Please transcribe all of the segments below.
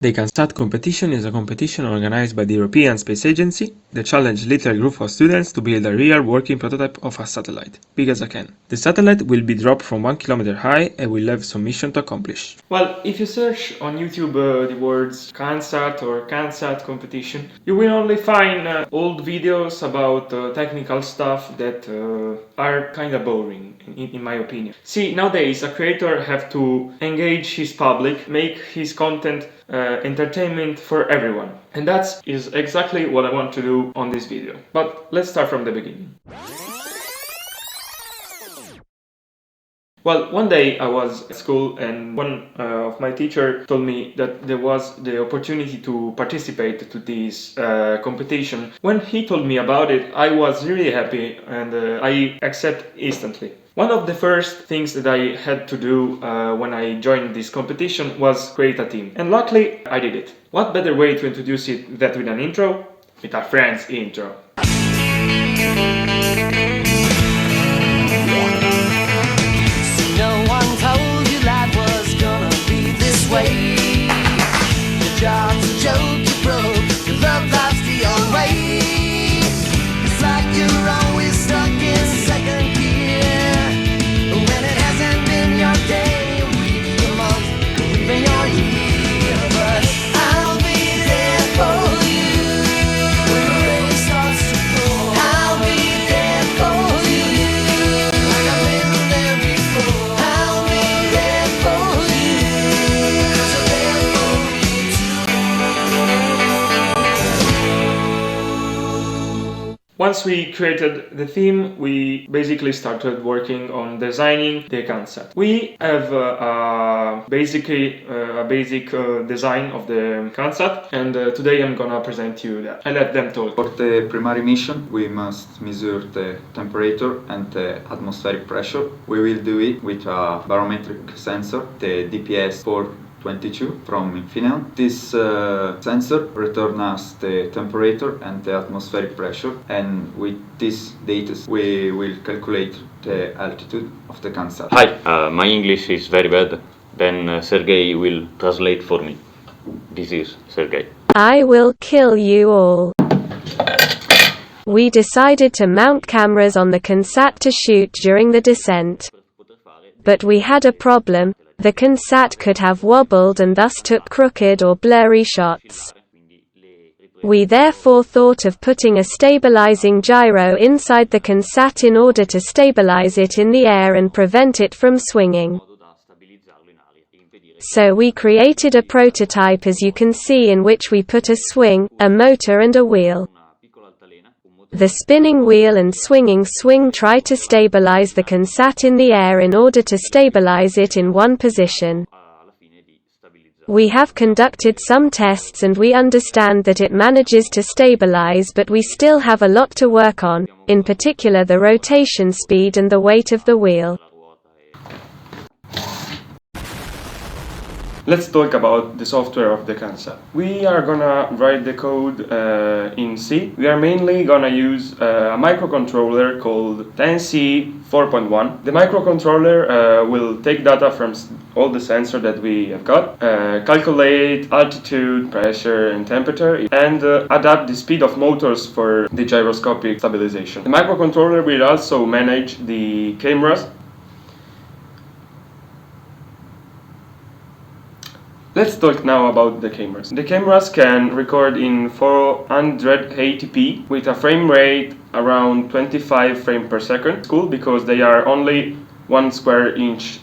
The CANSAT competition is a competition organized by the European Space Agency that challenges little group of students to build a real working prototype of a satellite, big as a can. The satellite will be dropped from 1 kilometer high and will have some mission to accomplish. Well, if you search on YouTube the words CANSAT or CANSAT competition, you will only find old videos about technical stuff that are kind of boring, in my opinion. See, nowadays a creator have to engage his public, make his content entertainment for everyone. And that is exactly what I want to do on this video. But let's start from the beginning. Well, one day I was at school and one of my teacher told me that there was the opportunity to participate to this competition. When he told me about it, I was really happy and I accepted instantly. One of the first things that I had to do when I joined this competition was create a team. And luckily, I did it. What better way to introduce it than with an intro? With a friend's intro. No one told you life was gonna be this way. Your job's a joke, you broke, your love life's the old way. It's like you're always stuck in second gear. When it hasn't been your day, your week, your month, or even your year. But I'll be there for you when the rain starts to pour. I'll be there for you like I've been there before. I'll be there for you 'cause I'm there for you too. Once we created the theme, we basically started working on designing the concept. We have a basic design of the concept, and today I'm gonna present you that. I let them talk. For the primary mission, we must measure the temperature and the atmospheric pressure. We will do it with a barometric sensor, the DPS 422 from Infineon. This sensor returns us the temperature and the atmospheric pressure, and with this data we will calculate the altitude of the concept. Hi, my English is very bad. Then Sergey will translate for me. This is Sergey. I will kill you all. We decided to mount cameras on the CANSAT to shoot during the descent. But we had a problem. The CANSAT could have wobbled and thus took crooked or blurry shots. We therefore thought of putting a stabilizing gyro inside the CANSAT in order to stabilize it in the air and prevent it from swinging. So we created a prototype, as you can see, in which we put a swing, a motor and a wheel. The spinning wheel and swinging swing try to stabilize the CANSAT in the air in order to stabilize it in one position. We have conducted some tests and we understand that it manages to stabilize, but we still have a lot to work on, in particular the rotation speed and the weight of the wheel. Let's talk about the software of the concept. We are gonna write the code in C. We are mainly gonna use a microcontroller called 10C 4.1. The microcontroller will take data from all the sensors that we have got, calculate altitude, pressure and temperature, and adapt the speed of motors for the gyroscopic stabilization. The microcontroller will also manage the cameras. Let's talk now about the cameras. The cameras can record in 480p with a frame rate around 25 frames per second. It's cool because they are only 1 square inch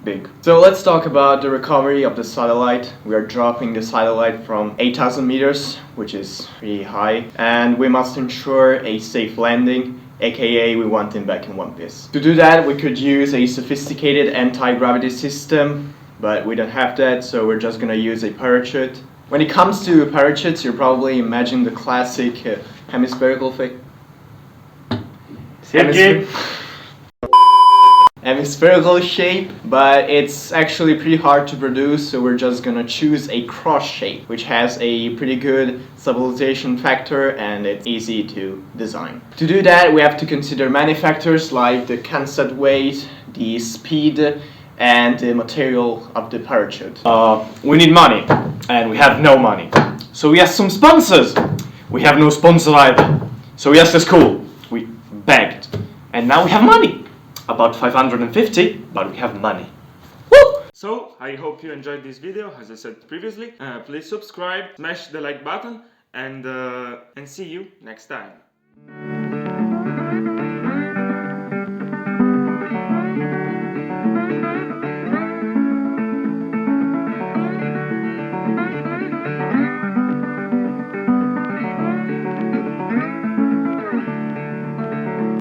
big. So let's talk about the recovery of the satellite. We are dropping the satellite from 8,000 meters, which is pretty high, and we must ensure a safe landing, aka we want him back in one piece. To do that, we could use a sophisticated anti-gravity system, but we don't have that, so we're just gonna use a parachute. When it comes to parachutes, you're probably imagining the classic hemispherical hemispherical shape, but it's actually pretty hard to produce, so we're just gonna choose a cross shape, which has a pretty good stabilization factor and it's easy to design. To do that, we have to consider many factors like the CANSAT weight, the speed, and the material of the parachute. We need money, and we have no money. So we asked some sponsors. We have no sponsor either. So we asked the school. We begged. And now we have money. About 550, but we have money. Woo! So, I hope you enjoyed this video, as I said previously. Please subscribe, smash the like button, and see you next time.